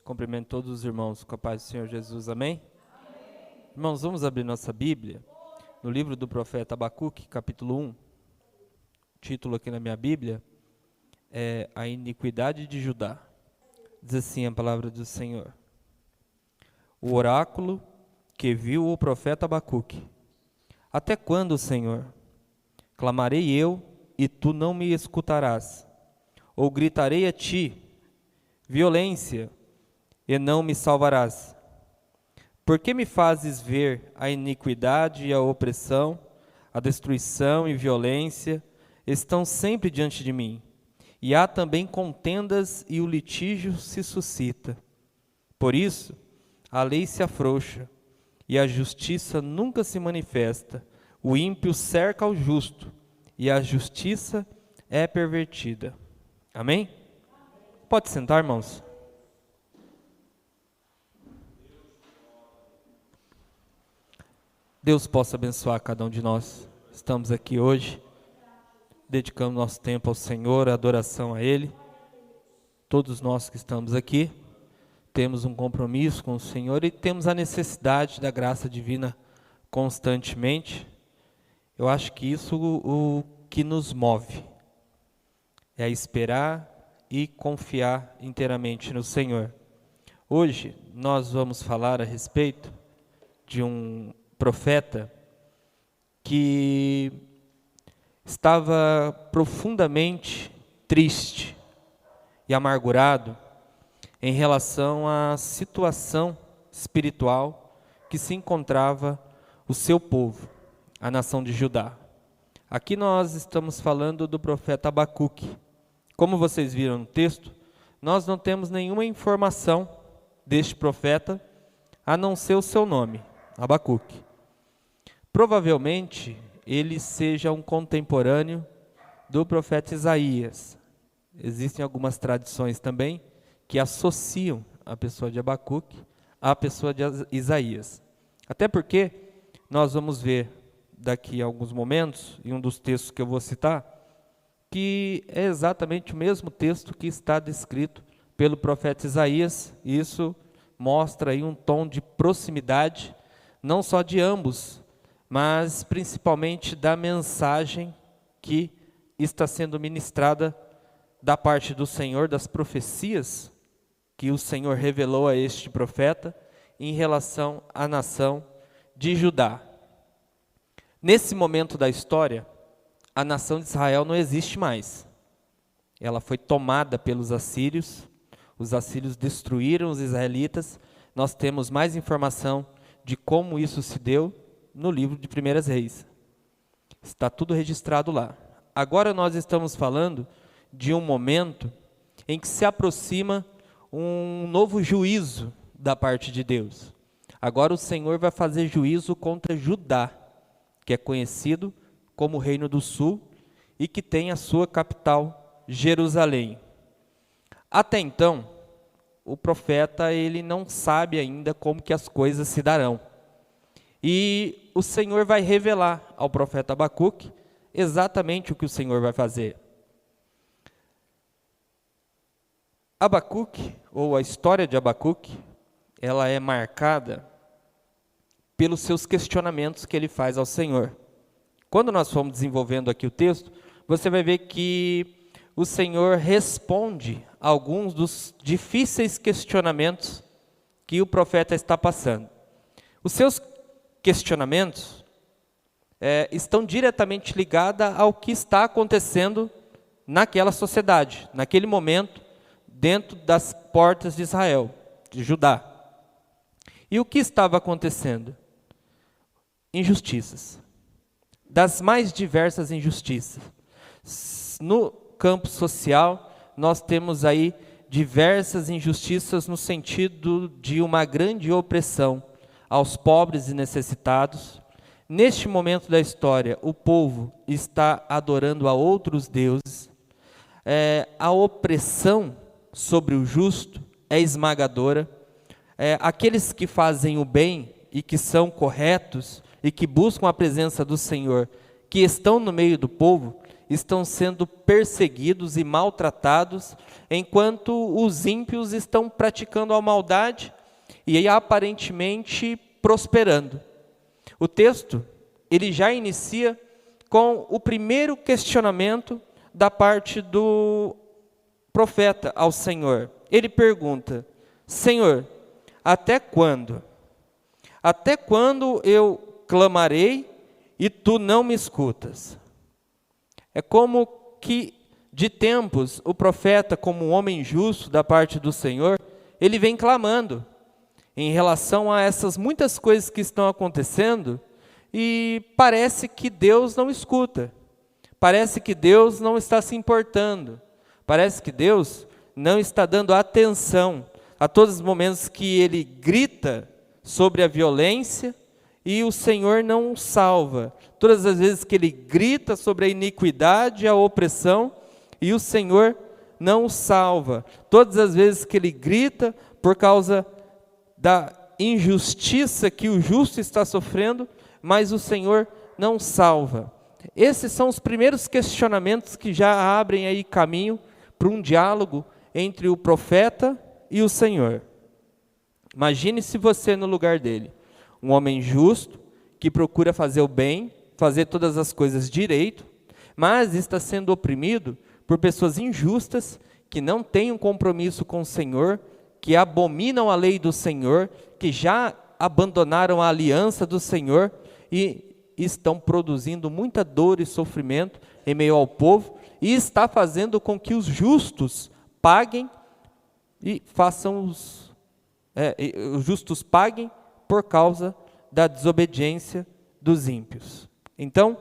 Cumprimento todos os irmãos com a paz do Senhor Jesus, amém? Irmãos, vamos abrir nossa Bíblia no livro do profeta Abacuque, capítulo 1. O título aqui na minha Bíblia é A Iniquidade de Judá. Diz assim a palavra do Senhor. O oráculo que viu o profeta Abacuque. Até quando, Senhor? Clamarei eu, e tu não me escutarás. Ou gritarei a ti, violência, e não me salvarás. Por que me fazes ver a iniquidade e a opressão, a destruição e violência, estão sempre diante de mim, e há também contendas e o litígio se suscita. Por isso, a lei se afrouxa, e a justiça nunca se manifesta. O ímpio cerca o justo, e a justiça é pervertida. Amém? Pode sentar, irmãos. Deus possa abençoar cada um de nós. Estamos aqui hoje, dedicando nosso tempo ao Senhor, a adoração a Ele. Todos nós que estamos aqui, temos um compromisso com o Senhor e temos a necessidade da graça divina constantemente. Eu acho que isso o que nos move é esperar e confiar inteiramente no Senhor. Hoje nós vamos falar a respeito de um profeta que estava profundamente triste e amargurado em relação à situação espiritual que se encontrava o seu povo, a nação de Judá. Aqui nós estamos falando do profeta Abacuque. Como vocês viram no texto, nós não temos nenhuma informação deste profeta, a não ser o seu nome, Abacuque. Provavelmente, ele seja um contemporâneo do profeta Isaías. Existem algumas tradições também que associam a pessoa de Abacuque à pessoa de Isaías. Até porque nós vamos ver daqui a alguns momentos, em um dos textos que eu vou citar, que é exatamente o mesmo texto que está descrito pelo profeta Isaías. Isso mostra aí um tom de proximidade, não só de ambos, mas principalmente da mensagem que está sendo ministrada da parte do Senhor, das profecias que o Senhor revelou a este profeta em relação à nação de Judá. Nesse momento da história, a nação de Israel não existe mais. Ela foi tomada pelos assírios, os assírios destruíram os israelitas. Nós temos mais informação de como isso se deu no livro de 1 Reis. Está tudo registrado lá. Agora nós estamos falando de um momento em que se aproxima um novo juízo da parte de Deus. Agora o Senhor vai fazer juízo contra Judá, que é conhecido como o Reino do Sul e que tem a sua capital, Jerusalém. Até então, o profeta ele não sabe ainda como que as coisas se darão. E o Senhor vai revelar ao profeta Abacuque exatamente o que o Senhor vai fazer. Abacuque, ou a história de Abacuque, ela é marcada pelos seus questionamentos que ele faz ao Senhor. Quando nós formos desenvolvendo aqui o texto, você vai ver que o Senhor responde a alguns dos difíceis questionamentos que o profeta está passando. Os seus questionamentos estão diretamente ligados ao que está acontecendo naquela sociedade, naquele momento, dentro das portas de Israel, de Judá. E o que estava acontecendo? Injustiças, das mais diversas injustiças. No campo social, nós temos aí diversas injustiças no sentido de uma grande opressão aos pobres e necessitados. Neste momento da história, o povo está adorando a outros deuses. A opressão sobre o justo é esmagadora. Aqueles que fazem o bem e que são corretos e que buscam a presença do Senhor, que estão no meio do povo, estão sendo perseguidos e maltratados, enquanto os ímpios estão praticando a maldade e aparentemente prosperando. O texto, ele já inicia com o primeiro questionamento da parte do profeta ao Senhor. Ele pergunta: Senhor, até quando? Até quando eu clamarei e tu não me escutas? É como que de tempos o profeta, como um homem justo da parte do Senhor, ele vem clamando em relação a essas muitas coisas que estão acontecendo, e parece que Deus não escuta, parece que Deus não está se importando, parece que Deus não está dando atenção a todos os momentos que ele grita sobre a violência e o Senhor não o salva. Todas as vezes que ele grita sobre a iniquidade e a opressão e o Senhor não o salva. Todas as vezes que ele grita por causa da injustiça que o justo está sofrendo, mas o Senhor não salva. Esses são os primeiros questionamentos que já abrem aí caminho para um diálogo entre o profeta e o Senhor. Imagine se você no lugar dele, um homem justo, que procura fazer o bem, fazer todas as coisas direito, mas está sendo oprimido por pessoas injustas, que não têm um compromisso com o Senhor, que abominam a lei do Senhor, que já abandonaram a aliança do Senhor e estão produzindo muita dor e sofrimento em meio ao povo, e está fazendo com que os justos paguem e façam os justos paguem por causa da desobediência dos ímpios. Então,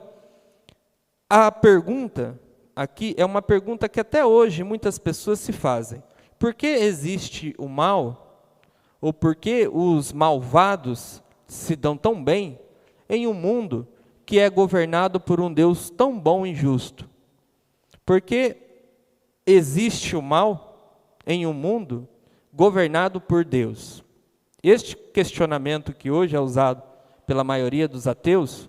a pergunta aqui é uma pergunta que até hoje muitas pessoas se fazem. Por que existe o mal? Ou por que os malvados se dão tão bem em um mundo que é governado por um Deus tão bom e justo? Por que existe o mal em um mundo governado por Deus? Este questionamento que hoje é usado pela maioria dos ateus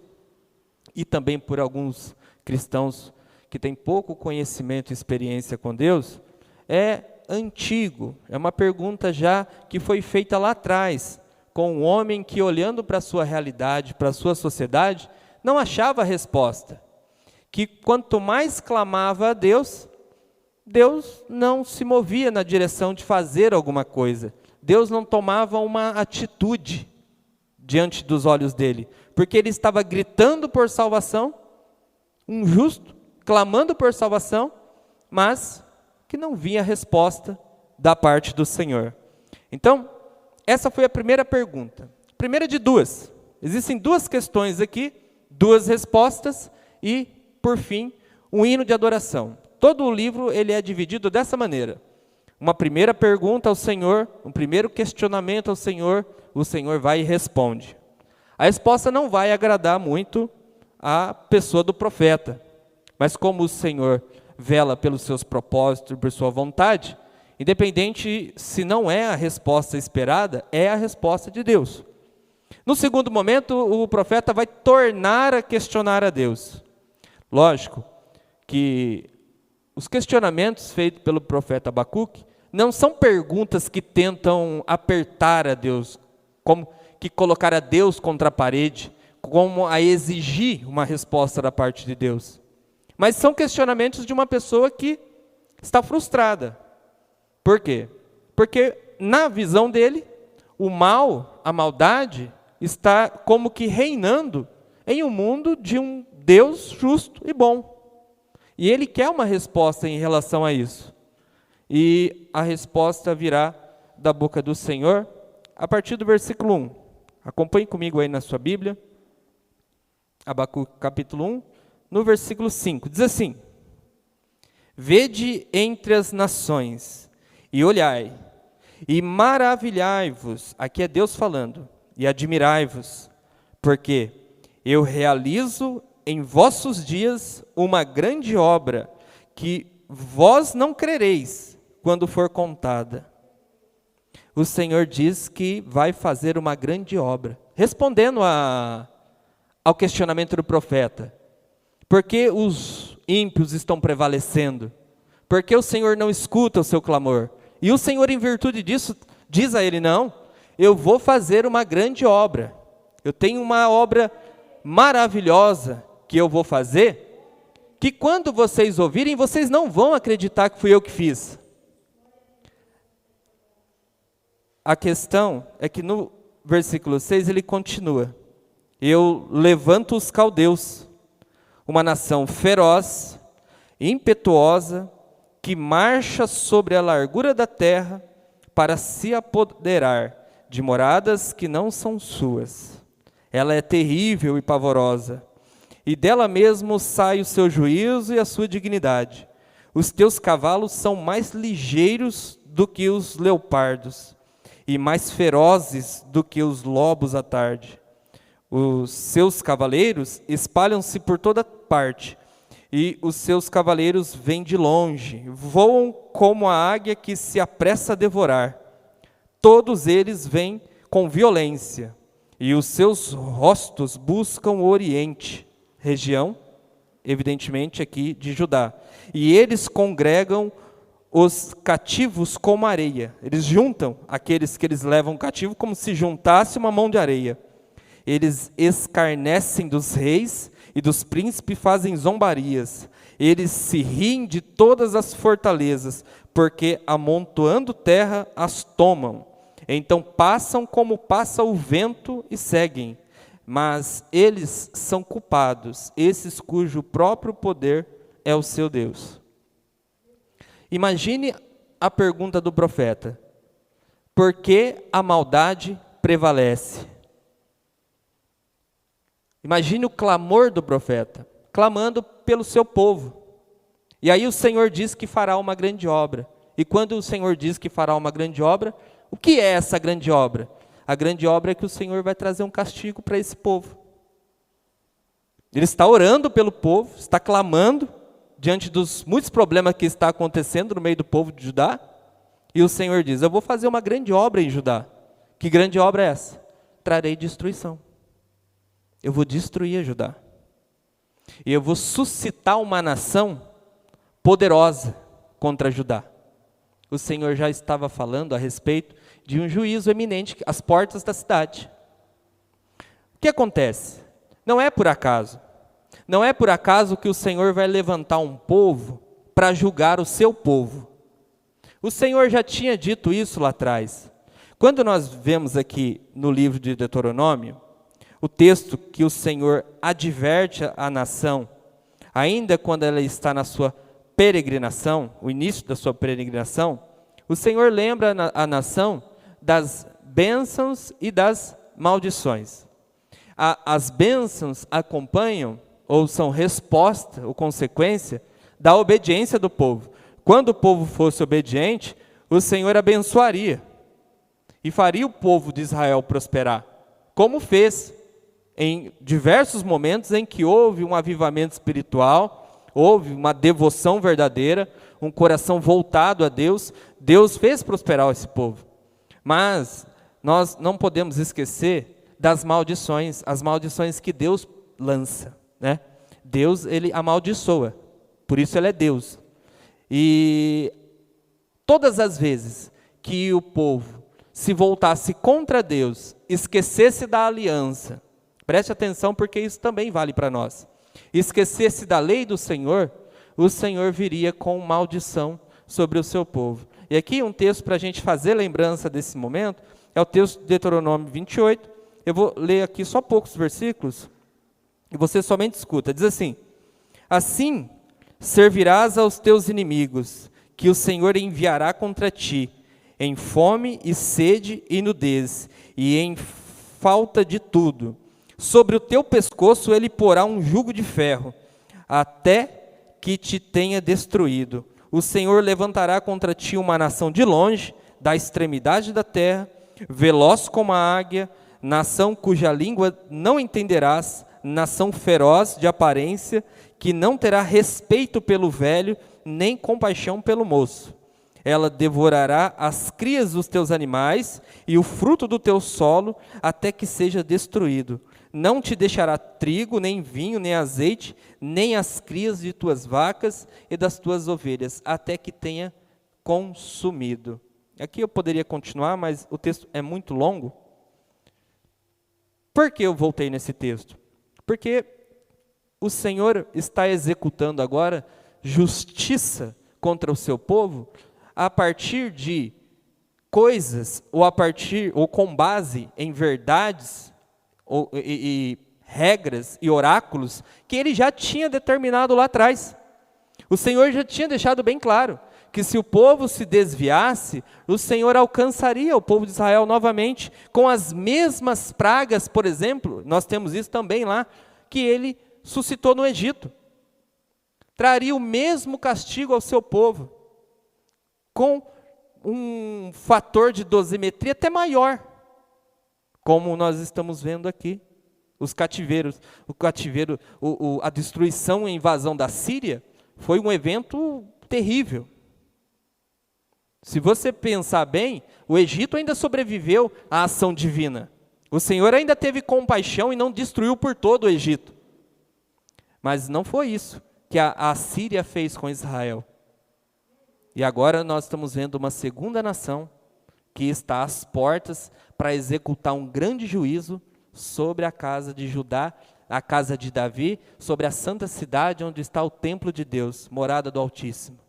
e também por alguns cristãos que têm pouco conhecimento e experiência com Deus, é antigo, é uma pergunta já que foi feita lá atrás, com um homem que, olhando para a sua realidade, para a sua sociedade, não achava a resposta, que quanto mais clamava a Deus, Deus não se movia na direção de fazer alguma coisa, Deus não tomava uma atitude diante dos olhos dele, porque ele estava gritando por salvação, um justo, clamando por salvação, mas que não vinha resposta da parte do Senhor. Então, essa foi a primeira pergunta. Primeira de duas. Existem duas questões aqui, duas respostas e, por fim, um hino de adoração. Todo o livro ele é dividido dessa maneira. Uma primeira pergunta ao Senhor, um primeiro questionamento ao Senhor, o Senhor vai e responde. A resposta não vai agradar muito a pessoa do profeta, mas como o Senhor vela pelos seus propósitos, por sua vontade, independente se não é a resposta esperada, é a resposta de Deus. No segundo momento, o profeta vai tornar a questionar a Deus. Lógico que os questionamentos feitos pelo profeta Abacuque não são perguntas que tentam apertar a Deus, como que colocar a Deus contra a parede, como a exigir uma resposta da parte de Deus. Mas são questionamentos de uma pessoa que está frustrada. Por quê? Porque na visão dele, o mal, a maldade, está como que reinando em um mundo de um Deus justo e bom. E ele quer uma resposta em relação a isso. E a resposta virá da boca do Senhor a partir do versículo 1. Acompanhe comigo aí na sua Bíblia. Abacuque capítulo 1, no versículo 5. Diz assim: Vede entre as nações, e olhai, e maravilhai-vos, aqui é Deus falando, e admirai-vos, porque eu realizo em vossos dias uma grande obra, que vós não crereis quando for contada. O Senhor diz que vai fazer uma grande obra, respondendo ao questionamento do profeta, porque os ímpios estão prevalecendo, porque o Senhor não escuta o seu clamor. E o Senhor, em virtude disso, diz a ele: não, eu vou fazer uma grande obra, eu tenho uma obra maravilhosa que eu vou fazer, que quando vocês ouvirem, vocês não vão acreditar que fui eu que fiz. A questão é que no versículo 6 ele continua: eu levanto os caldeus, uma nação feroz, impetuosa, que marcha sobre a largura da terra para se apoderar de moradas que não são suas. Ela é terrível e pavorosa, e dela mesmo sai o seu juízo e a sua dignidade. Os teus cavalos são mais ligeiros do que os leopardos, e mais ferozes do que os lobos à tarde. Os seus cavaleiros espalham-se por toda parte, e os seus cavaleiros vêm de longe, voam como a águia que se apressa a devorar. Todos eles vêm com violência, e os seus rostos buscam o oriente, região, evidentemente aqui de Judá. E eles congregam os cativos como areia. Eles juntam aqueles que eles levam cativo como se juntasse uma mão de areia. Eles escarnecem dos reis e dos príncipes, fazem zombarias. Eles se riem de todas as fortalezas, porque amontoando terra as tomam. Então passam como passa o vento e seguem. Mas eles são culpados, esses cujo próprio poder é o seu Deus. Imagine a pergunta do profeta: por que a maldade prevalece? Imagine o clamor do profeta, clamando pelo seu povo. E aí o Senhor diz que fará uma grande obra. E quando o Senhor diz que fará uma grande obra, o que é essa grande obra? A grande obra é que o Senhor vai trazer um castigo para esse povo. Ele está orando pelo povo, está clamando diante dos muitos problemas que está acontecendo no meio do povo de Judá. E o Senhor diz: eu vou fazer uma grande obra em Judá. Que grande obra é essa? Trarei destruição. Eu vou destruir a Judá. E eu vou suscitar uma nação poderosa contra Judá. O Senhor já estava falando a respeito de um juízo eminente às portas da cidade. O que acontece? Não é por acaso. Não é por acaso que o Senhor vai levantar um povo para julgar o seu povo. O Senhor já tinha dito isso lá atrás. Quando nós vemos aqui no livro de Deuteronômio, o texto que o Senhor adverte a nação, ainda quando ela está na sua peregrinação, o início da sua peregrinação, o Senhor lembra a nação das bênçãos e das maldições. As bênçãos acompanham, ou são resposta, ou consequência, da obediência do povo. Quando o povo fosse obediente, o Senhor abençoaria, e faria o povo de Israel prosperar, como fez em diversos momentos em que houve um avivamento espiritual, houve uma devoção verdadeira, um coração voltado a Deus, Deus fez prosperar esse povo. Mas nós não podemos esquecer das maldições, as maldições que Deus lança, né? Deus, ele amaldiçoa, por isso ele é Deus. E todas as vezes que o povo se voltasse contra Deus, esquecesse da aliança, preste atenção porque isso também vale para nós, esquecesse da lei do Senhor, o Senhor viria com maldição sobre o seu povo. E aqui um texto para a gente fazer lembrança desse momento, é o texto de Deuteronômio 28, eu vou ler aqui só poucos versículos, e você somente escuta, diz assim: assim servirás aos teus inimigos, que o Senhor enviará contra ti, em fome e sede e nudez, e em falta de tudo. Sobre o teu pescoço ele porá um jugo de ferro, até que te tenha destruído. O Senhor levantará contra ti uma nação de longe, da extremidade da terra, veloz como a águia, nação cuja língua não entenderás, nação feroz de aparência, que não terá respeito pelo velho, nem compaixão pelo moço. Ela devorará as crias dos teus animais e o fruto do teu solo, até que seja destruído. não te deixará trigo, nem vinho, nem azeite, nem as crias de tuas vacas e das tuas ovelhas, até que tenha consumido. Aqui eu poderia continuar, mas o texto é muito longo. Por que eu voltei nesse texto? Porque o Senhor está executando agora justiça contra o seu povo a partir de coisas, ou com base em verdades, e regras e oráculos que ele já tinha determinado lá atrás. O Senhor já tinha deixado bem claro que se o povo se desviasse, o Senhor alcançaria o povo de Israel novamente, com as mesmas pragas, por exemplo, nós temos isso também lá, que ele suscitou no Egito. Traria o mesmo castigo ao seu povo, com um fator de dosimetria até maior, como nós estamos vendo aqui. Os cativeiros, a destruição e a invasão da Síria foi um evento terrível. Se você pensar bem, o Egito ainda sobreviveu à ação divina. O Senhor ainda teve compaixão e não destruiu por todo o Egito. Mas não foi isso que a Síria fez com Israel. E agora nós estamos vendo uma segunda nação que está às portas para executar um grande juízo sobre a casa de Judá, a casa de Davi, sobre a santa cidade onde está o templo de Deus, morada do Altíssimo.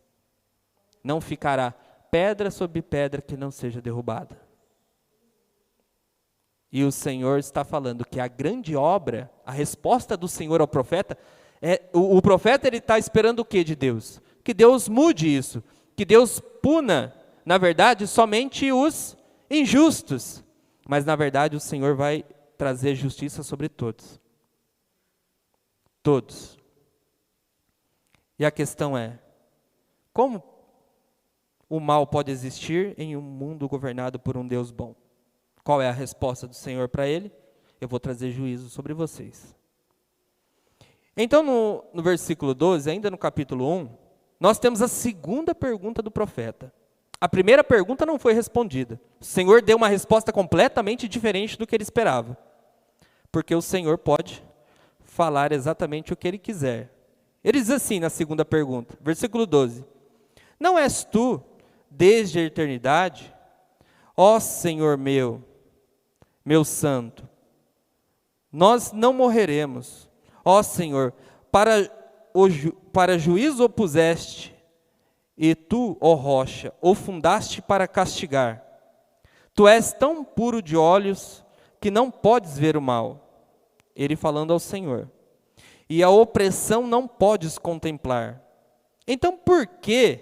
Não ficará pedra sobre pedra que não seja derrubada. E o Senhor está falando que a grande obra, a resposta do Senhor ao profeta, o profeta ele está esperando o que de Deus? Que Deus mude isso, que Deus puna, na verdade, somente os injustos. Mas, na verdade, o Senhor vai trazer justiça sobre todos. Todos. E a questão é, como o mal pode existir em um mundo governado por um Deus bom? Qual é a resposta do Senhor para ele? Eu vou trazer juízo sobre vocês. Então, no versículo 12, ainda no capítulo 1, nós temos a segunda pergunta do profeta. A primeira pergunta não foi respondida. O Senhor deu uma resposta completamente diferente do que ele esperava. Porque o Senhor pode falar exatamente o que ele quiser. Ele diz assim na segunda pergunta, versículo 12. Não és tu, desde a eternidade, ó Senhor meu santo, nós não morreremos. Ó Senhor, para juízo opuseste, e tu, ó rocha, o fundaste para castigar. Tu és tão puro de olhos que não podes ver o mal. Ele falando ao Senhor. E a opressão não podes contemplar. Então por que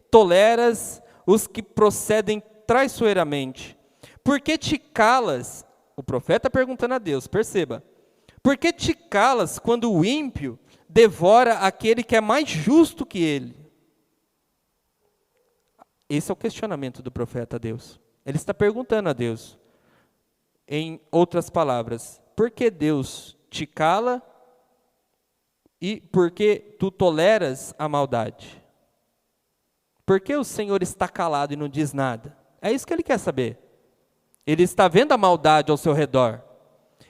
toleras os que procedem traiçoeiramente? Por que te calas? O profeta perguntando a Deus, perceba. Por que te calas quando o ímpio devora aquele que é mais justo que ele? Esse é o questionamento do profeta a Deus. Ele está perguntando a Deus. Em outras palavras, por que Deus te cala e por que tu toleras a maldade? Por que o Senhor está calado e não diz nada? É isso que ele quer saber. Ele está vendo a maldade ao seu redor.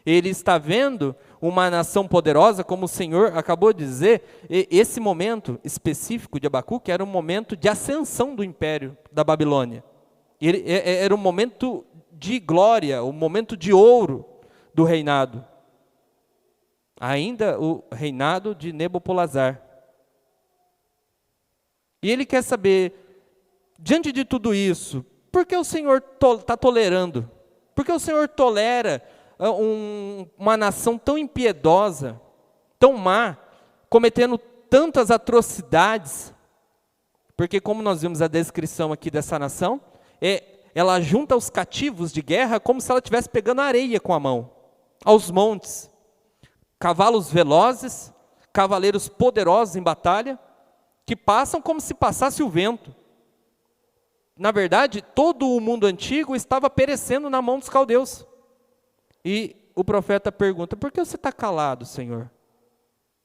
Ele está vendo uma nação poderosa, como o Senhor acabou de dizer. Esse momento específico de Abacuque era um momento de ascensão do império da Babilônia. Era um momento de glória, um momento de ouro do reinado. Ainda o reinado de Nabopolassar. E ele quer saber, diante de tudo isso, por que o Senhor está tolerando? Por que o Senhor tolera uma nação tão impiedosa, tão má, cometendo tantas atrocidades? Porque como nós vimos a descrição aqui dessa nação, ela junta os cativos de guerra como se ela estivesse pegando areia com a mão, aos montes. Cavalos velozes, cavaleiros poderosos em batalha, que passam como se passasse o vento. Na verdade, todo o mundo antigo estava perecendo na mão dos caldeus. E o profeta pergunta, por que você está calado, Senhor?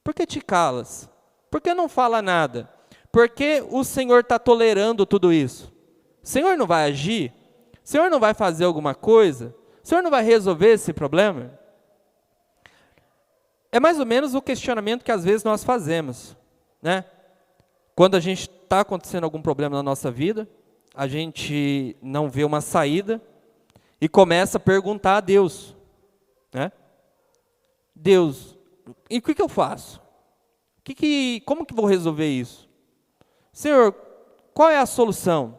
Por que te calas? Por que não fala nada? Por que o Senhor está tolerando tudo isso? O Senhor não vai agir? O Senhor não vai fazer alguma coisa? O Senhor não vai resolver esse problema? É mais ou menos o questionamento que às vezes nós fazemos, né? Quando a gente está acontecendo algum problema na nossa vida, a gente não vê uma saída e começa a perguntar a Deus, né? Deus, e o que eu faço? Como que vou resolver isso? Senhor, qual é a solução?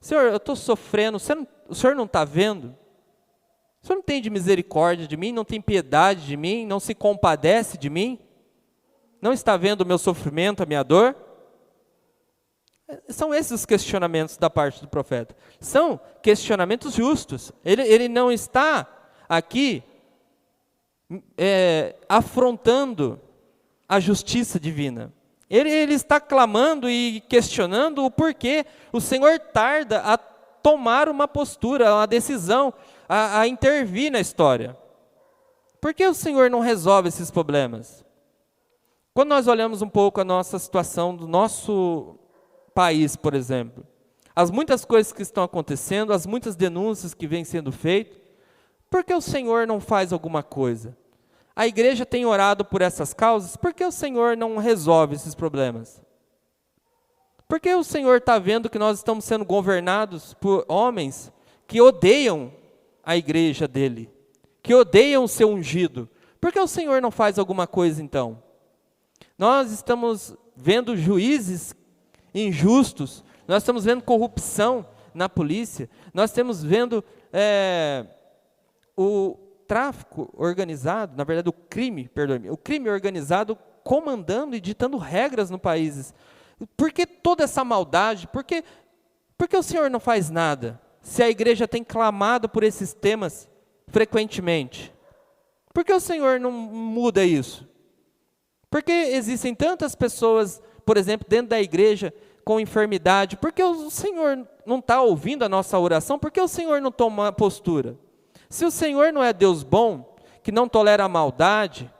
Senhor, eu estou sofrendo, o Senhor não está vendo? O Senhor não tem de misericórdia de mim, não tem piedade de mim, não se compadece de mim? Não está vendo o meu sofrimento, a minha dor? São esses os questionamentos da parte do profeta. São questionamentos justos. Ele não está aqui afrontando a justiça divina. Ele está clamando e questionando o porquê o Senhor tarda a tomar uma postura, uma decisão, a intervir na história. Por que o Senhor não resolve esses problemas? Quando nós olhamos um pouco a nossa situação do nosso país, por exemplo, as muitas coisas que estão acontecendo, as muitas denúncias que vêm sendo feitas, por que o Senhor não faz alguma coisa? A igreja tem orado por essas causas, por que o Senhor não resolve esses problemas? Por que o Senhor está vendo que nós estamos sendo governados por homens que odeiam a igreja dele, que odeiam o seu ungido? Por que o Senhor não faz alguma coisa então? Nós estamos vendo juízes injustos, nós estamos vendo corrupção na polícia, nós estamos vendo o tráfico organizado, na verdade o crime organizado comandando e ditando regras no país. Por que toda essa maldade? Por que o Senhor não faz nada? Se a igreja tem clamado por esses temas frequentemente, por que o Senhor não muda isso? Por que existem tantas pessoas, por exemplo, dentro da igreja com enfermidade? Por que o Senhor não está ouvindo a nossa oração? Por que o Senhor não toma uma postura? Se o Senhor não é Deus bom, que não tolera a maldade,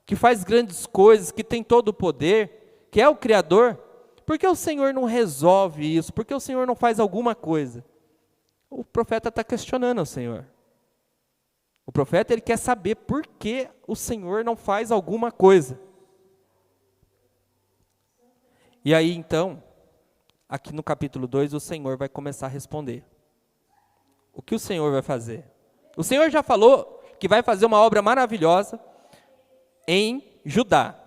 que faz grandes coisas, que tem todo o poder, que é o Criador, por que o Senhor não resolve isso? Por que o Senhor não faz alguma coisa? O profeta está questionando o Senhor. O profeta ele quer saber por que o Senhor não faz alguma coisa. E aí então, aqui no capítulo 2, o Senhor vai começar a responder. O que o Senhor vai fazer? O Senhor já falou que vai fazer uma obra maravilhosa em Judá.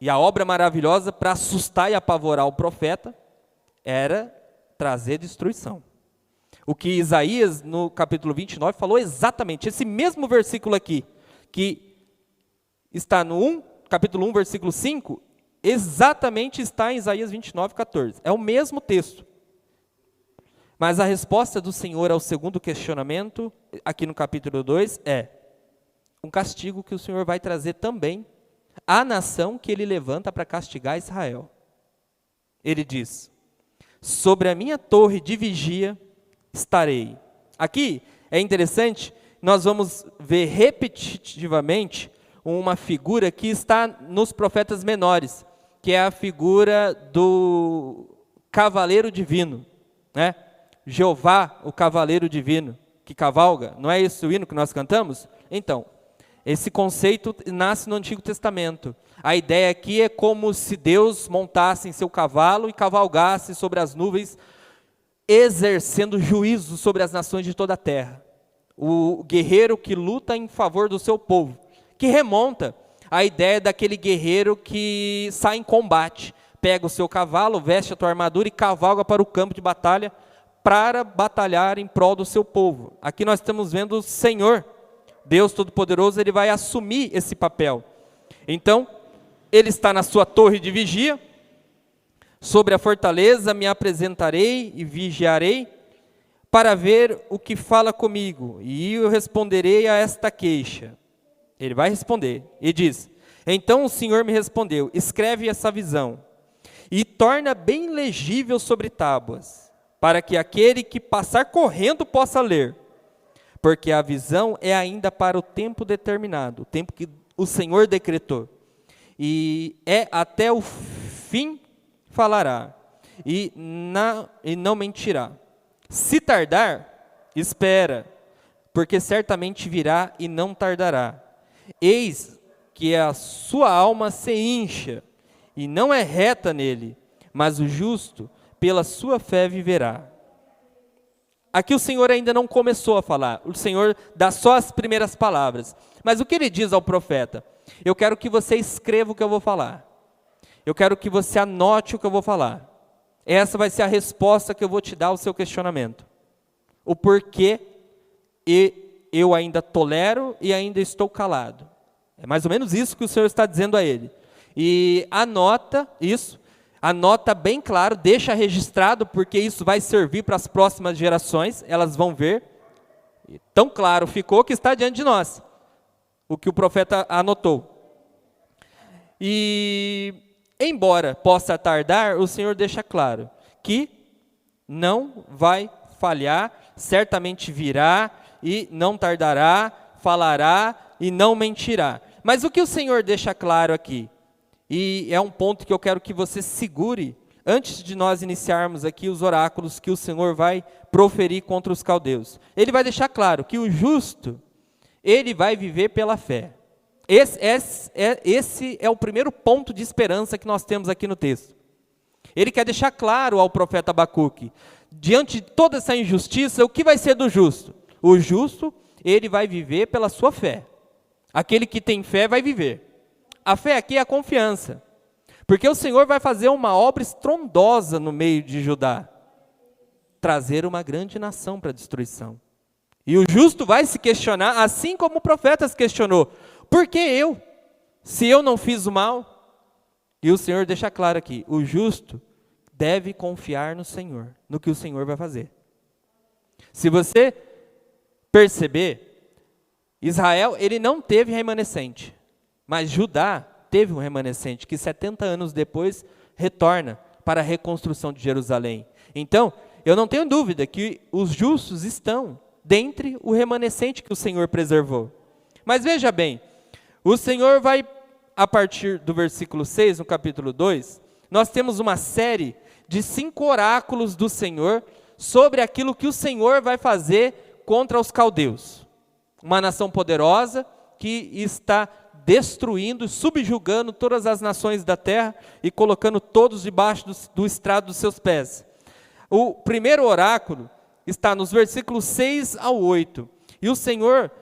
E a obra maravilhosa para assustar e apavorar o profeta era trazer destruição. O que Isaías, no capítulo 29, falou exatamente, esse mesmo versículo aqui, que está no capítulo 1, versículo 5, exatamente está em Isaías 29, 14. É o mesmo texto. Mas a resposta do Senhor ao segundo questionamento, aqui no capítulo 2, é um castigo que o Senhor vai trazer também à nação que ele levanta para castigar Israel. Ele diz: sobre a minha torre de vigia estarei. Aqui é interessante, nós vamos ver repetitivamente uma figura que está nos profetas menores, que é a figura do cavaleiro divino, né? Jeová, o cavaleiro divino, que cavalga, não é esse o hino que nós cantamos? Então, esse conceito nasce no Antigo Testamento. A ideia aqui é como se Deus montasse em seu cavalo e cavalgasse sobre as nuvens, exercendo juízo sobre as nações de toda a terra. O guerreiro que luta em favor do seu povo, que remonta à ideia daquele guerreiro que sai em combate, pega o seu cavalo, veste a tua armadura e cavalga para o campo de batalha, para batalhar em prol do seu povo. Aqui nós estamos vendo o Senhor, Deus Todo-Poderoso, ele vai assumir esse papel. Então, ele está na sua torre de vigia, sobre a fortaleza me apresentarei e vigiarei, para ver o que fala comigo, e eu responderei a esta queixa. Ele vai responder, e diz: então o Senhor me respondeu, escreve essa visão, e torna bem legível sobre tábuas, para que aquele que passar correndo possa ler, porque a visão é ainda para o tempo determinado, o tempo que o Senhor decretou, e é até o fim falará, e não mentirá. Se tardar, espera, porque certamente virá e não tardará. Eis que a sua alma se incha, e não é reta nele, mas o justo pela sua fé viverá. Aqui o Senhor ainda não começou a falar, o Senhor dá só as primeiras palavras. Mas o que ele diz ao profeta? Eu quero que você escreva o que eu vou falar. Eu quero que você anote o que eu vou falar. Essa vai ser a resposta que eu vou te dar ao seu questionamento. O porquê eu ainda tolero e ainda estou calado. É mais ou menos isso que o Senhor está dizendo a ele. E anota isso. Anota bem claro, deixa registrado, porque isso vai servir para as próximas gerações, elas vão ver. E tão claro ficou que está diante de nós, o que o profeta anotou. E, embora possa tardar, o Senhor deixa claro que não vai falhar, certamente virá e não tardará, falará e não mentirá. Mas o que o Senhor deixa claro aqui? E é um ponto que eu quero que você segure, antes de nós iniciarmos aqui os oráculos que o Senhor vai proferir contra os caldeus. Ele vai deixar claro que o justo, ele vai viver pela fé. Esse é o primeiro ponto de esperança que nós temos aqui no texto. Ele quer deixar claro ao profeta Abacuque, diante de toda essa injustiça, o que vai ser do justo? O justo, ele vai viver pela sua fé. Aquele que tem fé vai viver. A fé aqui é a confiança, porque o Senhor vai fazer uma obra estrondosa no meio de Judá, trazer uma grande nação para a destruição. E o justo vai se questionar, assim como o profeta se questionou, por que eu? Se eu não fiz o mal? E o Senhor deixa claro aqui, o justo deve confiar no Senhor, no que o Senhor vai fazer. Se você perceber, Israel, ele não teve remanescente. Mas Judá teve um remanescente que 70 anos depois retorna para a reconstrução de Jerusalém. Então, eu não tenho dúvida que os justos estão dentre o remanescente que o Senhor preservou. Mas veja bem, o Senhor vai, a partir do versículo 6, no capítulo 2, nós temos uma série de 5 oráculos do Senhor sobre aquilo que o Senhor vai fazer contra os caldeus. Uma nação poderosa que está destruindo, subjugando todas as nações da terra e colocando todos debaixo do estrado dos seus pés. O primeiro oráculo está nos versículos 6 ao 8. E o Senhor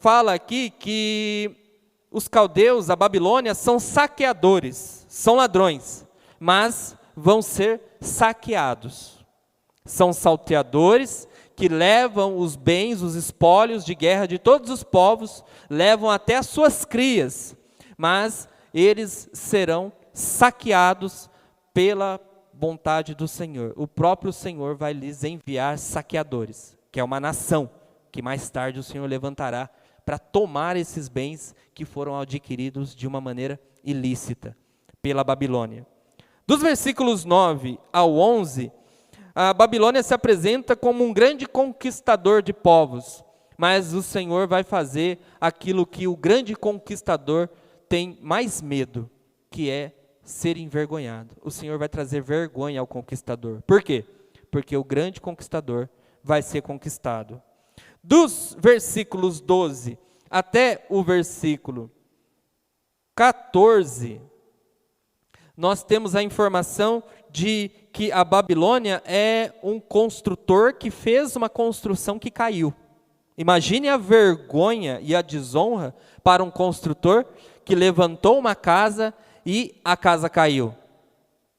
fala aqui que os caldeus, a Babilônia, são saqueadores, são ladrões, mas vão ser saqueados. São salteadores que levam os bens, os espólios de guerra de todos os povos, levam até as suas crias, mas eles serão saqueados pela vontade do Senhor. O próprio Senhor vai lhes enviar saqueadores, que é uma nação que mais tarde o Senhor levantará para tomar esses bens que foram adquiridos de uma maneira ilícita pela Babilônia. Dos versículos 9 ao 11, a Babilônia se apresenta como um grande conquistador de povos, mas o Senhor vai fazer aquilo que o grande conquistador tem mais medo, que é ser envergonhado. O Senhor vai trazer vergonha ao conquistador. Por quê? Porque o grande conquistador vai ser conquistado. Dos versículos 12 até o versículo 14, nós temos a informação de que a Babilônia é um construtor que fez uma construção que caiu. Imagine a vergonha e a desonra para um construtor que levantou uma casa e a casa caiu,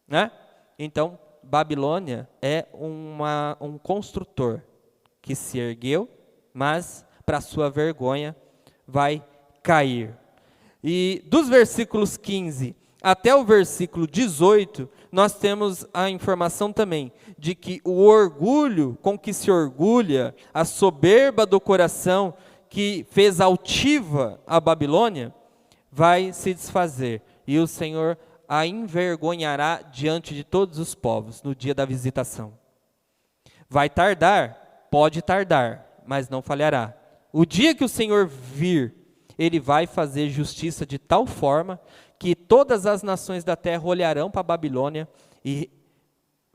né? Então, Babilônia é um construtor que se ergueu, mas para sua vergonha vai cair. E dos versículos 15 até o versículo 18, nós temos a informação também de que o orgulho com que se orgulha, a soberba do coração que fez altiva a Babilônia, vai se desfazer. E o Senhor a envergonhará diante de todos os povos no dia da visitação. Vai tardar? Pode tardar, mas não falhará. O dia que o Senhor vir, Ele vai fazer justiça de tal forma que todas as nações da terra olharão para a Babilônia e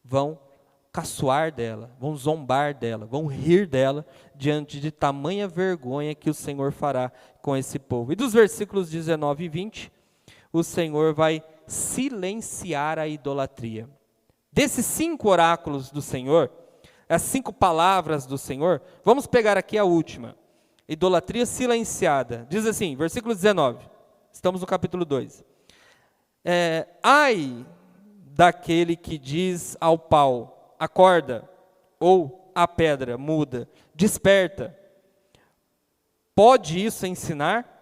vão caçoar dela, vão zombar dela, vão rir dela, diante de tamanha vergonha que o Senhor fará com esse povo. E dos versículos 19 e 20, o Senhor vai silenciar a idolatria. Desses 5 oráculos do Senhor, as 5 palavras do Senhor, vamos pegar aqui a última. Idolatria silenciada. Diz assim, versículo 19, estamos no capítulo 2. Ai daquele que diz ao pau, acorda, ou à pedra, muda, desperta. Pode isso ensinar?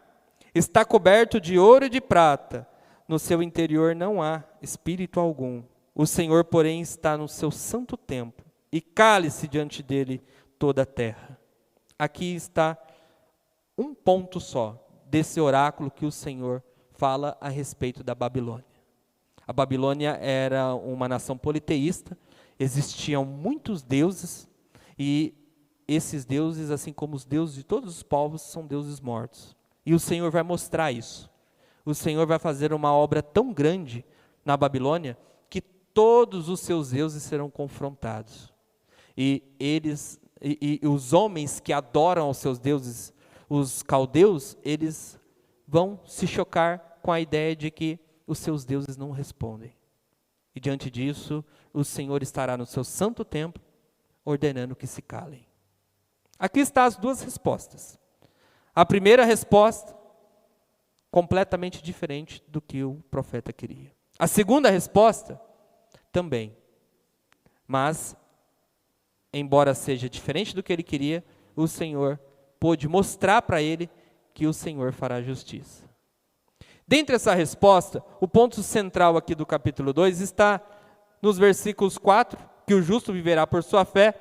Está coberto de ouro e de prata, no seu interior não há espírito algum. O Senhor, porém, está no seu santo templo, e cale-se diante dele toda a terra. Aqui está um ponto só desse oráculo que o Senhor fala a respeito da Babilônia. A Babilônia era uma nação politeísta, existiam muitos deuses, e esses deuses, assim como os deuses de todos os povos, são deuses mortos. E o Senhor vai mostrar isso. O Senhor vai fazer uma obra tão grande na Babilônia, que todos os seus deuses serão confrontados. E os homens que adoram os seus deuses, os caldeus, eles vão se chocar com a ideia de que os seus deuses não respondem. E diante disso, o Senhor estará no seu santo templo, ordenando que se calem. Aqui estão as 2 respostas. A primeira resposta, completamente diferente do que o profeta queria. A segunda resposta, também. Mas, embora seja diferente do que ele queria, o Senhor pôde mostrar para ele que o Senhor fará justiça. Dentre essa resposta, o ponto central aqui do capítulo 2 está nos versículos 4, que o justo viverá por sua fé,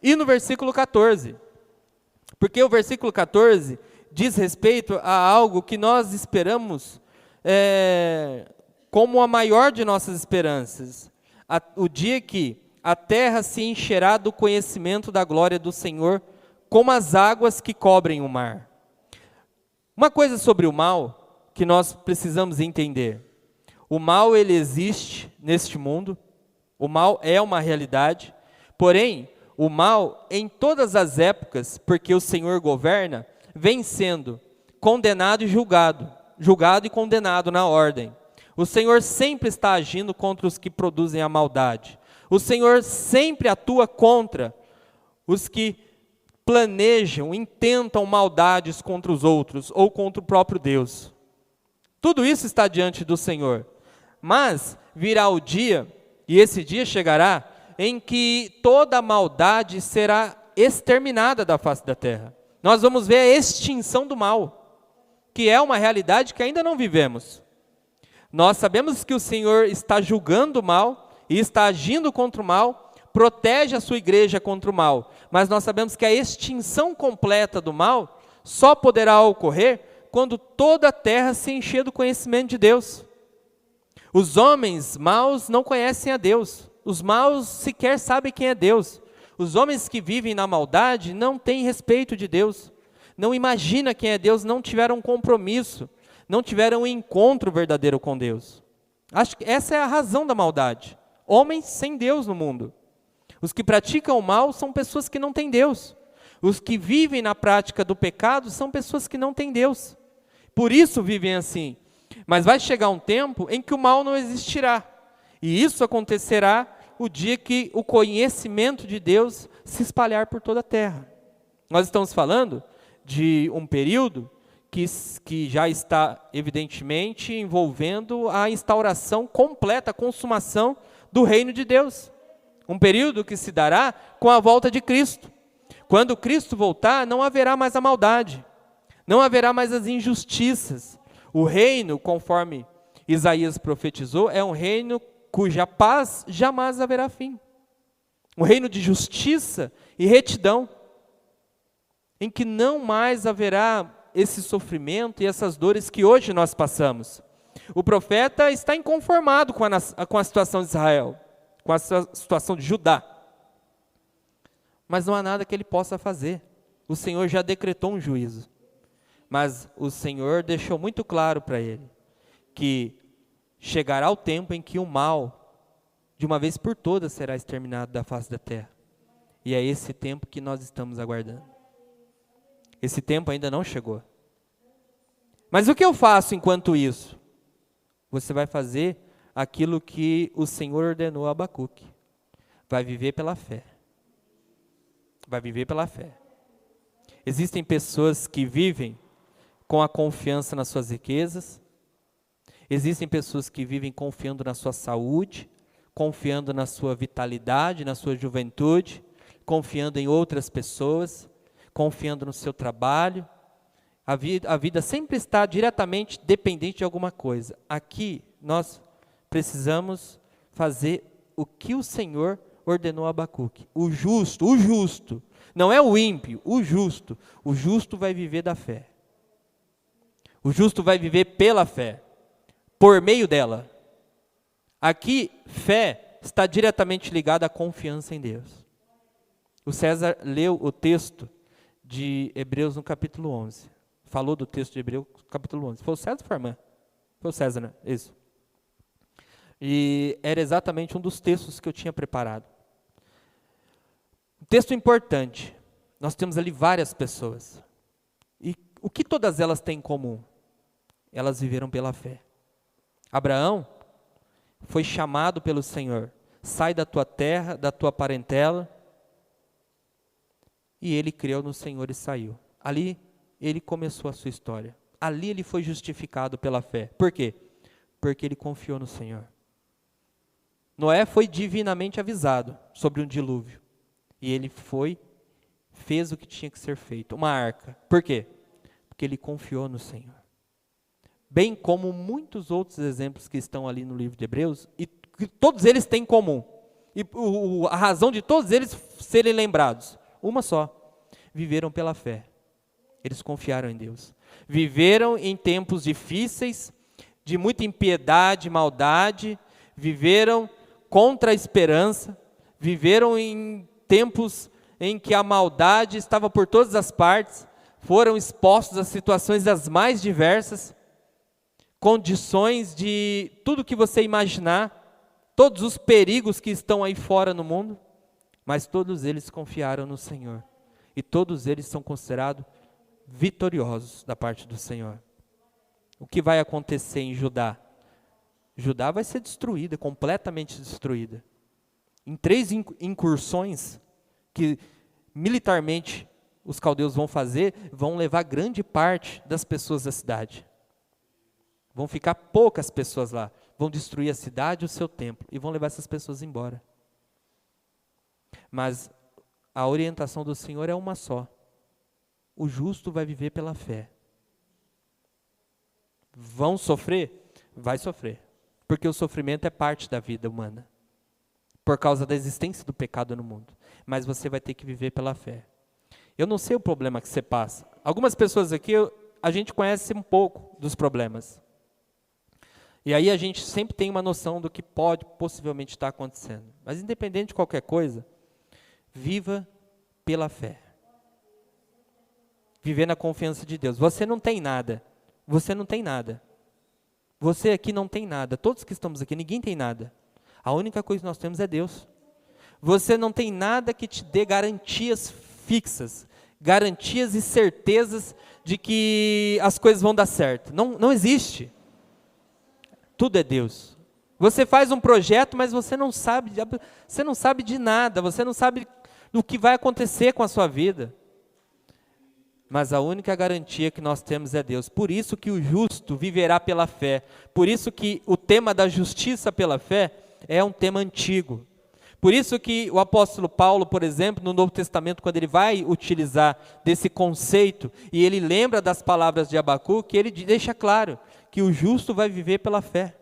e no versículo 14. Porque o versículo 14 diz respeito a algo que nós esperamos como a maior de nossas esperanças. O dia que a terra se encherá do conhecimento da glória do Senhor, como as águas que cobrem o mar. Uma coisa sobre o mal que nós precisamos entender. O mal, ele existe neste mundo, o mal é uma realidade, porém, o mal, em todas as épocas, porque o Senhor governa, vem sendo condenado e julgado e condenado na ordem. O Senhor sempre está agindo contra os que produzem a maldade. O Senhor sempre atua contra os que planejam, intentam maldades contra os outros ou contra o próprio Deus. Tudo isso está diante do Senhor. Mas virá o dia, e esse dia chegará, em que toda a maldade será exterminada da face da terra. Nós vamos ver a extinção do mal, que é uma realidade que ainda não vivemos. Nós sabemos que o Senhor está julgando o mal e está agindo contra o mal, protege a sua igreja contra o mal, mas nós sabemos que a extinção completa do mal só poderá ocorrer quando toda a terra se encher do conhecimento de Deus. Os homens maus não conhecem a Deus, os maus sequer sabem quem é Deus. Os homens que vivem na maldade não têm respeito de Deus, não imaginam quem é Deus, não tiveram um compromisso, não tiveram um encontro verdadeiro com Deus. Acho que essa é a razão da maldade. Homens sem Deus no mundo. Os que praticam o mal são pessoas que não têm Deus. Os que vivem na prática do pecado são pessoas que não têm Deus. Por isso vivem assim. Mas vai chegar um tempo em que o mal não existirá. E isso acontecerá o dia que o conhecimento de Deus se espalhar por toda a terra. Nós estamos falando de um período que já está, evidentemente, envolvendo a instauração completa, a consumação do reino de Deus. Um período que se dará com a volta de Cristo. Quando Cristo voltar, não haverá mais a maldade, não haverá mais as injustiças. O reino, conforme Isaías profetizou, é um reino cuja paz jamais haverá fim. Um reino de justiça e retidão, em que não mais haverá esse sofrimento e essas dores que hoje nós passamos. O profeta está inconformado com a situação de Israel, com a situação de Judá. Mas não há nada que ele possa fazer. O Senhor já decretou um juízo. Mas o Senhor deixou muito claro para ele que chegará o tempo em que o mal de uma vez por todas será exterminado da face da terra. E é esse tempo que nós estamos aguardando. Esse tempo ainda não chegou. Mas o que eu faço enquanto isso? Você vai fazer aquilo que o Senhor ordenou a Abacuque. Vai viver pela fé. Vai viver pela fé. Existem pessoas que vivem com a confiança nas suas riquezas. Existem pessoas que vivem confiando na sua saúde, confiando na sua vitalidade, na sua juventude, confiando em outras pessoas, confiando no seu trabalho. A vida sempre está diretamente dependente de alguma coisa. Aqui nós precisamos fazer o que o Senhor ordenou a Abacuque. O justo, não é o ímpio, o justo vai viver da fé. O justo vai viver pela fé, por meio dela. Aqui, fé está diretamente ligada à confiança em Deus. O César leu o texto de Hebreus no capítulo 11. Falou do texto de Hebreus no capítulo 11. Foi o César ou foi a irmã? Foi o César, né? Isso. E era exatamente um dos textos que eu tinha preparado. Um texto importante. Nós temos ali várias pessoas. E o que todas elas têm em comum? Elas viveram pela fé. Abraão foi chamado pelo Senhor. Sai da tua terra, da tua parentela. E ele creu no Senhor e saiu. Ali ele começou a sua história. Ali ele foi justificado pela fé. Por quê? Porque ele confiou no Senhor. Noé foi divinamente avisado sobre um dilúvio. E ele fez o que tinha que ser feito. Uma arca. Por quê? Porque ele confiou no Senhor. Bem como muitos outros exemplos que estão ali no livro de Hebreus, e que todos eles têm em comum. E a razão de todos eles serem lembrados, uma só: viveram pela fé. Eles confiaram em Deus. Viveram em tempos difíceis, de muita impiedade, maldade, viveram contra a esperança, viveram em tempos em que a maldade estava por todas as partes, foram expostos a situações das mais diversas, condições de tudo que você imaginar, todos os perigos que estão aí fora no mundo, mas todos eles confiaram no Senhor. E todos eles são considerados vitoriosos da parte do Senhor. O que vai acontecer em Judá? Judá vai ser destruída, completamente destruída. Em 3 incursões que militarmente os caldeus vão fazer, vão levar grande parte das pessoas da cidade. Vão ficar poucas pessoas lá. Vão destruir a cidade e o seu templo. E vão levar essas pessoas embora. Mas a orientação do Senhor é uma só. O justo vai viver pela fé. Vão sofrer? Vai sofrer. Porque o sofrimento é parte da vida humana. Por causa da existência do pecado no mundo. Mas você vai ter que viver pela fé. Eu não sei o problema que você passa. Algumas pessoas aqui, a gente conhece um pouco dos problemas. E aí a gente sempre tem uma noção do que pode possivelmente estar acontecendo. Mas independente de qualquer coisa, viva pela fé. Viver na confiança de Deus. Você não tem nada. Você não tem nada. Você aqui não tem nada. Todos que estamos aqui, ninguém tem nada. A única coisa que nós temos é Deus. Você não tem nada que te dê garantias fixas, garantias e certezas de que as coisas vão dar certo. Não existe. Tudo é Deus. Você faz um projeto, mas você não sabe de nada, você não sabe do que vai acontecer com a sua vida. Mas a única garantia que nós temos é Deus. Por isso que o justo viverá pela fé. Por isso que o tema da justiça pela fé é um tema antigo. Por isso que o apóstolo Paulo, por exemplo, no Novo Testamento, quando ele vai utilizar desse conceito, e ele lembra das palavras de Abacuque, ele deixa claro que o justo vai viver pela fé.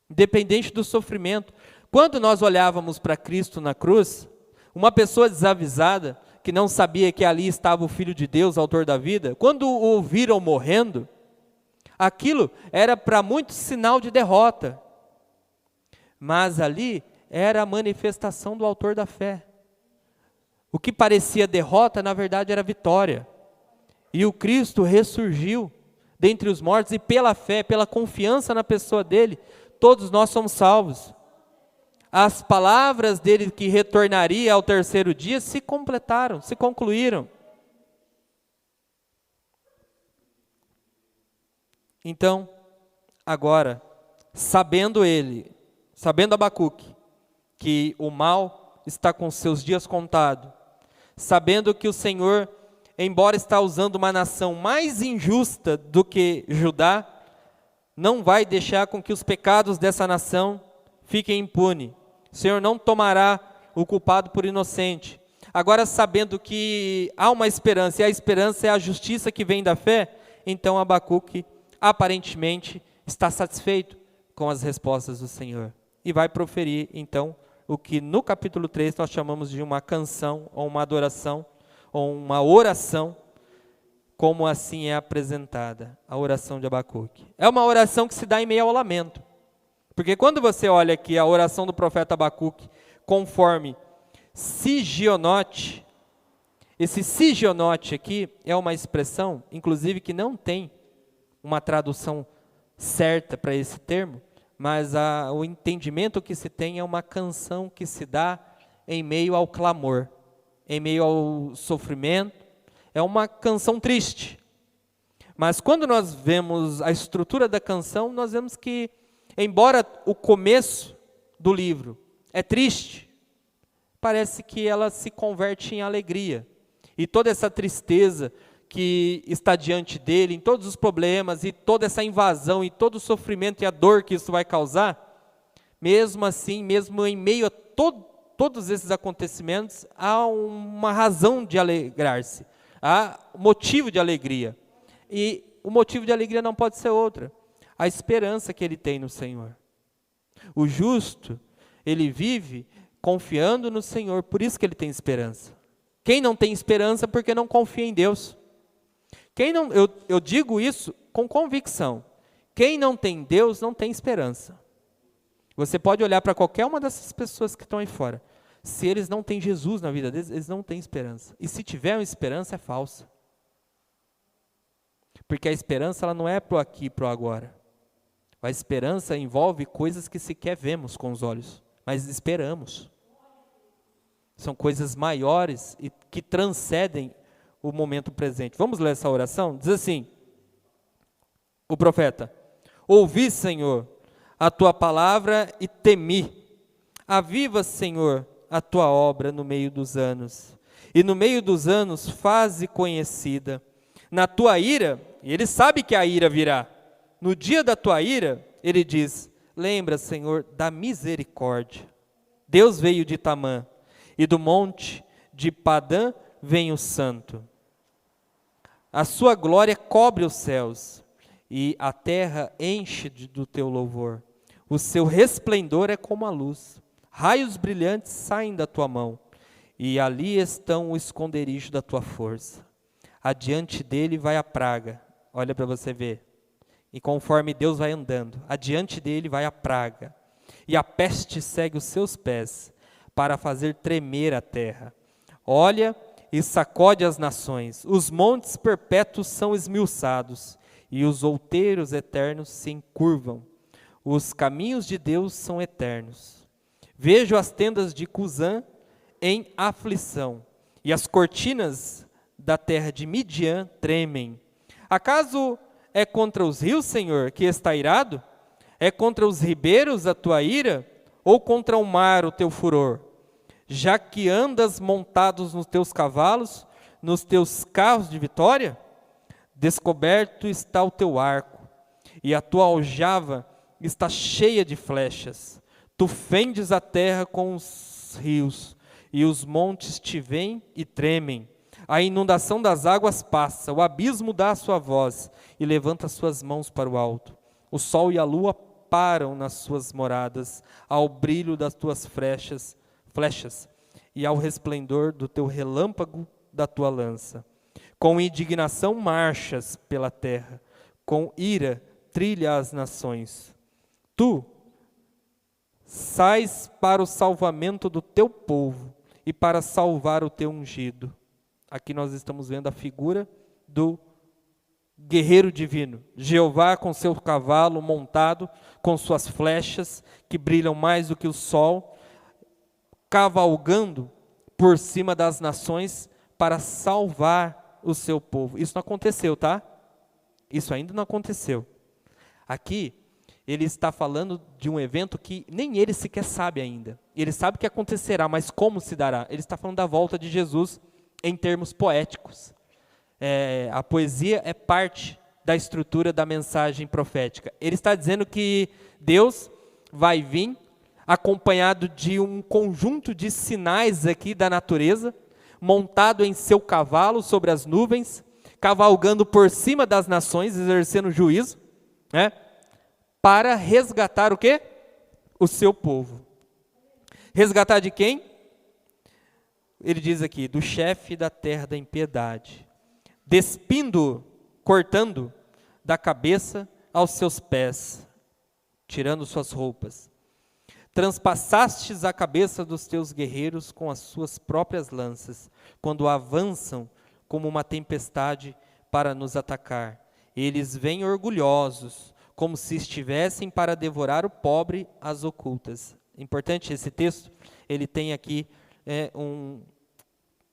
Independente do sofrimento. Quando nós olhávamos para Cristo na cruz, uma pessoa desavisada, que não sabia que ali estava o Filho de Deus, autor da vida, quando o viram morrendo, aquilo era para muitos sinal de derrota. Mas ali era a manifestação do autor da fé. O que parecia derrota, na verdade, era vitória. E o Cristo ressurgiu dentre os mortos, e pela fé, pela confiança na pessoa dele, todos nós somos salvos. As palavras dele que retornaria ao terceiro dia se completaram, se concluíram. Então, agora, sabendo Abacuque, que o mal está com seus dias contados, sabendo que o Senhor, embora está usando uma nação mais injusta do que Judá, não vai deixar com que os pecados dessa nação fiquem impunes. O Senhor não tomará o culpado por inocente. Agora, sabendo que há uma esperança, e a esperança é a justiça que vem da fé, então Abacuque aparentemente está satisfeito com as respostas do Senhor. E vai proferir, então, o que no capítulo 3 nós chamamos de uma canção, ou uma adoração, ou uma oração, como assim é apresentada, a oração de Abacuque. É uma oração que se dá em meio ao lamento. Porque quando você olha aqui a oração do profeta Abacuque, conforme Sigionote, esse Sigionote aqui é uma expressão, inclusive, que não tem uma tradução certa para esse termo, mas o entendimento que se tem é uma canção que se dá em meio ao clamor, em meio ao sofrimento, é uma canção triste. Mas quando nós vemos a estrutura da canção, nós vemos que, embora o começo do livro é triste, parece que ela se converte em alegria. E toda essa tristeza que está diante dele, em todos os problemas, e toda essa invasão, e todo o sofrimento e a dor que isso vai causar, mesmo assim, mesmo em meio a todos esses acontecimentos, há uma razão de alegrar-se, há motivo de alegria. E o motivo de alegria não pode ser outra, a esperança que ele tem no Senhor. O justo, ele vive confiando no Senhor, por isso que ele tem esperança. Quem não tem esperança porque não confia em Deus. Eu digo isso com convicção. Quem não tem Deus não tem esperança. Você pode olhar para qualquer uma dessas pessoas que estão aí fora. Se eles não têm Jesus na vida deles, eles não têm esperança. E se tiver uma esperança, é falsa. Porque a esperança ela não é pro aqui, pro agora. A esperança envolve coisas que sequer vemos com os olhos, mas esperamos. São coisas maiores e que transcendem o momento presente. Vamos ler essa oração? Diz assim, o profeta: ouvi, Senhor, a tua palavra e temi. Aviva, Senhor, a tua obra no meio dos anos. E no meio dos anos faze conhecida. Na tua ira, e ele sabe que a ira virá. No dia da tua ira, ele diz, lembra, Senhor, da misericórdia. Deus veio de Tamã, e do monte de Padã vem o santo. A sua glória cobre os céus, e a terra enche do teu louvor. O seu resplendor é como a luz. Raios brilhantes saem da tua mão, e ali estão o esconderijo da tua força. Adiante dele vai a praga. Olha para você ver. E conforme Deus vai andando, adiante dele vai a praga. E a peste segue os seus pés, para fazer tremer a terra. Olha e sacode as nações. Os montes perpétuos são esmiuçados, e os outeiros eternos se encurvam. Os caminhos de Deus são eternos. Vejo as tendas de Cusã em aflição, e as cortinas da terra de Midian tremem. Acaso é contra os rios, Senhor, que está irado? É contra os ribeiros a tua ira? Ou contra o mar o teu furor? Já que andas montados nos teus cavalos, nos teus carros de vitória? Descoberto está o teu arco, e a tua aljava está cheia de flechas. Tu fendes a terra com os rios, e os montes te veem e tremem. A inundação das águas passa, o abismo dá a sua voz, e levanta suas mãos para o alto. O sol e a lua param nas suas moradas, ao brilho das tuas flechas, e ao resplendor do teu relâmpago da tua lança. Com indignação marchas pela terra, com ira trilha as nações. Tu sais para o salvamento do teu povo e para salvar o teu ungido. Aqui nós estamos vendo a figura do guerreiro divino, Jeová com seu cavalo montado, com suas flechas que brilham mais do que o sol, cavalgando por cima das nações para salvar o seu povo. Isso não aconteceu, tá? Isso ainda não aconteceu. Aqui, ele está falando de um evento que nem ele sequer sabe ainda. Ele sabe que acontecerá, mas como se dará? Ele está falando da volta de Jesus em termos poéticos. A poesia é parte da estrutura da mensagem profética. Ele está dizendo que Deus vai vir acompanhado de um conjunto de sinais aqui da natureza, montado em seu cavalo sobre as nuvens, cavalgando por cima das nações, exercendo juízo, né? Para resgatar o quê? O seu povo. Resgatar de quem? Ele diz aqui, do chefe da terra da impiedade, despindo, cortando da cabeça aos seus pés, tirando suas roupas. Transpassastes a cabeça dos teus guerreiros com as suas próprias lanças, quando avançam como uma tempestade para nos atacar. Eles vêm orgulhosos, como se estivessem para devorar o pobre às ocultas. Importante esse texto, ele tem aqui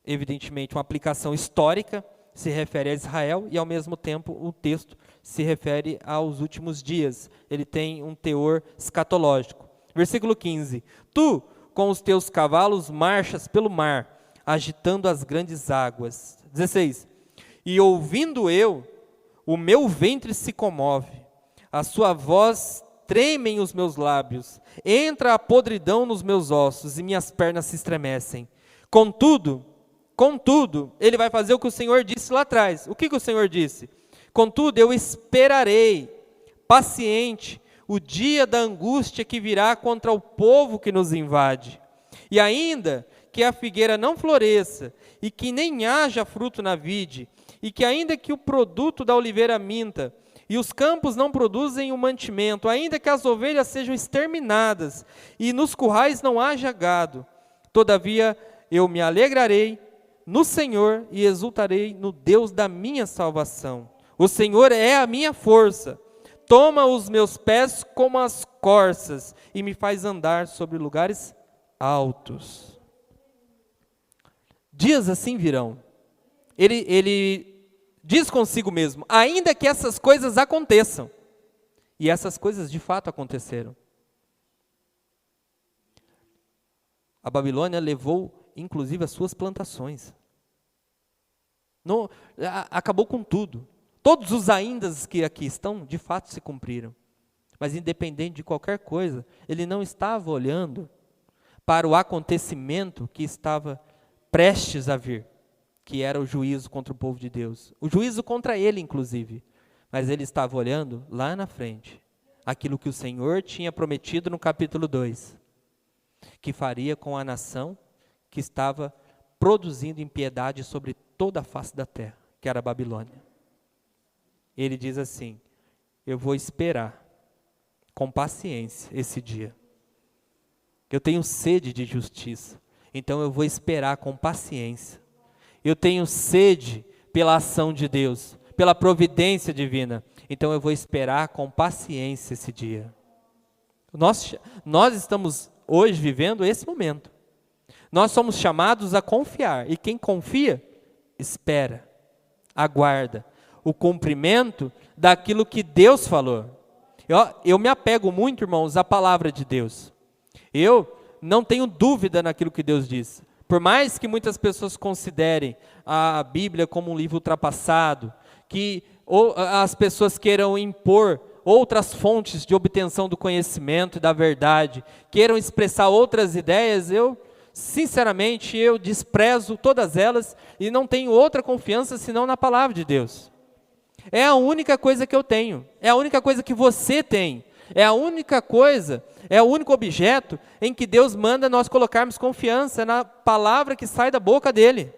evidentemente uma aplicação histórica, se refere a Israel, e ao mesmo tempo o texto se refere aos últimos dias. Ele tem um teor escatológico. Versículo 15. Tu, com os teus cavalos, marchas pelo mar, agitando as grandes águas. 16. E ouvindo eu, o meu ventre se comove, a sua voz tremem os meus lábios, entra a podridão nos meus ossos e minhas pernas se estremecem. Contudo, ele vai fazer o que o Senhor disse lá atrás. O que o Senhor disse? Contudo, eu esperarei, paciente, o dia da angústia que virá contra o povo que nos invade. E ainda que a figueira não floresça, e que nem haja fruto na vide, e que ainda que o produto da oliveira minta, e os campos não produzem o mantimento, ainda que as ovelhas sejam exterminadas, e nos currais não haja gado, todavia eu me alegrarei no Senhor e exultarei no Deus da minha salvação. O Senhor é a minha força, toma os meus pés como as corças, e me faz andar sobre lugares altos. Dias assim virão. Ele diz consigo mesmo, ainda que essas coisas aconteçam. E essas coisas de fato aconteceram. A Babilônia levou, inclusive, as suas plantações. Acabou com tudo. Todos os aindas que aqui estão, de fato se cumpriram. Mas independente de qualquer coisa, ele não estava olhando para o acontecimento que estava prestes a vir, que era o juízo contra o povo de Deus. O juízo contra ele, inclusive. Mas ele estava olhando lá na frente, aquilo que o Senhor tinha prometido no capítulo 2, que faria com a nação que estava produzindo impiedade sobre toda a face da terra, que era a Babilônia. Ele diz assim, eu vou esperar com paciência esse dia. Eu tenho sede de justiça, então eu vou esperar com paciência. Eu tenho sede pela ação de Deus, pela providência divina, então eu vou esperar com paciência esse dia. Nós estamos hoje vivendo esse momento. Nós somos chamados a confiar, e quem confia, espera, aguarda o cumprimento daquilo que Deus falou. Eu me apego muito, irmãos, à palavra de Deus. Eu não tenho dúvida naquilo que Deus diz. Por mais que muitas pessoas considerem a Bíblia como um livro ultrapassado, que as pessoas queiram impor outras fontes de obtenção do conhecimento e da verdade, queiram expressar outras ideias, sinceramente, eu desprezo todas elas e não tenho outra confiança senão na palavra de Deus. É a única coisa que eu tenho, é a única coisa que você tem, é a única coisa, é o único objeto em que Deus manda nós colocarmos confiança na palavra que sai da boca dele.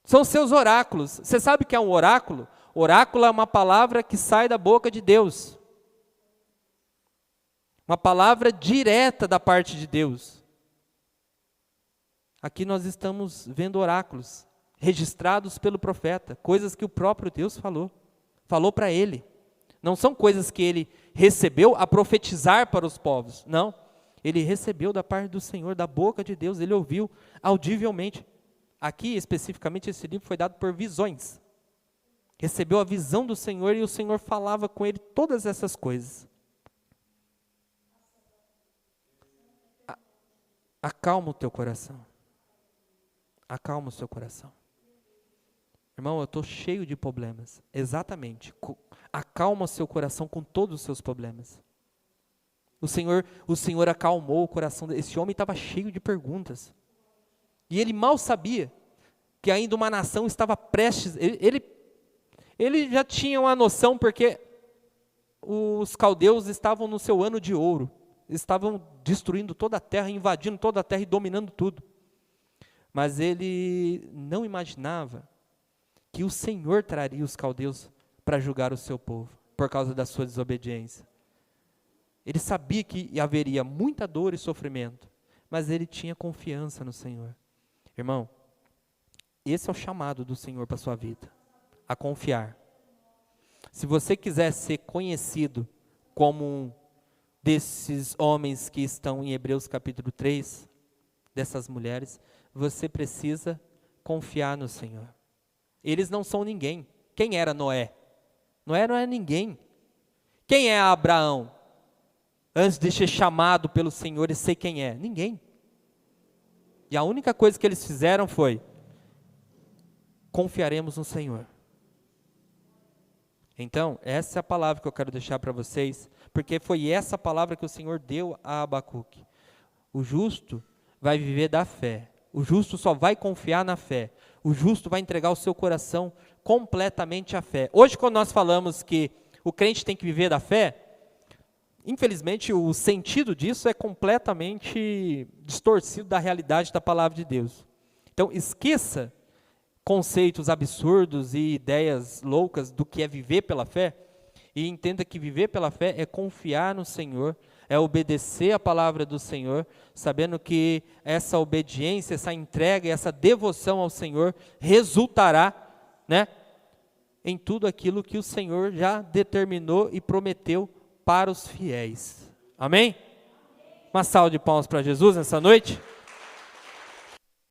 São seus oráculos. Você sabe o que é um oráculo? Oráculo é uma palavra que sai da boca de Deus. Uma palavra direta da parte de Deus. Aqui nós estamos vendo oráculos, registrados pelo profeta, coisas que o próprio Deus falou para ele. Não são coisas que ele recebeu a profetizar para os povos, não. Ele recebeu da parte do Senhor, da boca de Deus, ele ouviu audivelmente. Aqui, especificamente, esse livro foi dado por visões. Recebeu a visão do Senhor e o Senhor falava com ele todas essas coisas. Acalma o teu coração. Acalma o seu coração. Irmão, eu estou cheio de problemas. Exatamente. Acalma o seu coração com todos os seus problemas. O Senhor acalmou o coração. Esse homem estava cheio de perguntas. E ele mal sabia que ainda uma nação estava prestes. Ele já tinha uma noção porque os caldeus estavam no seu ano de ouro. Estavam destruindo toda a terra, invadindo toda a terra e dominando tudo. Mas ele não imaginava que o Senhor traria os caldeus para julgar o seu povo, por causa da sua desobediência. Ele sabia que haveria muita dor e sofrimento, mas ele tinha confiança no Senhor. Irmão, esse é o chamado do Senhor para a sua vida, a confiar. Se você quiser ser conhecido como um desses homens que estão em Hebreus capítulo 3, dessas mulheres, você precisa confiar no Senhor. Eles não são ninguém. Quem era Noé? Noé não é ninguém. Quem é Abraão? Antes de ser chamado pelo Senhor e sei quem é? Ninguém. E a única coisa que eles fizeram foi: confiaremos no Senhor. Então, essa é a palavra que eu quero deixar para vocês, porque foi essa palavra que o Senhor deu a Abacuque. O justo vai viver da fé. O justo só vai confiar na fé. O justo vai entregar o seu coração completamente à fé. Hoje, quando nós falamos que o crente tem que viver da fé, infelizmente o sentido disso é completamente distorcido da realidade da palavra de Deus. Então, esqueça conceitos absurdos e ideias loucas do que é viver pela fé, e entenda que viver pela fé é confiar no Senhor, é obedecer a palavra do Senhor, sabendo que essa obediência, essa entrega, essa devoção ao Senhor resultará, em tudo aquilo que o Senhor já determinou e prometeu para os fiéis. Amém? Uma salva de palmas para Jesus nessa noite.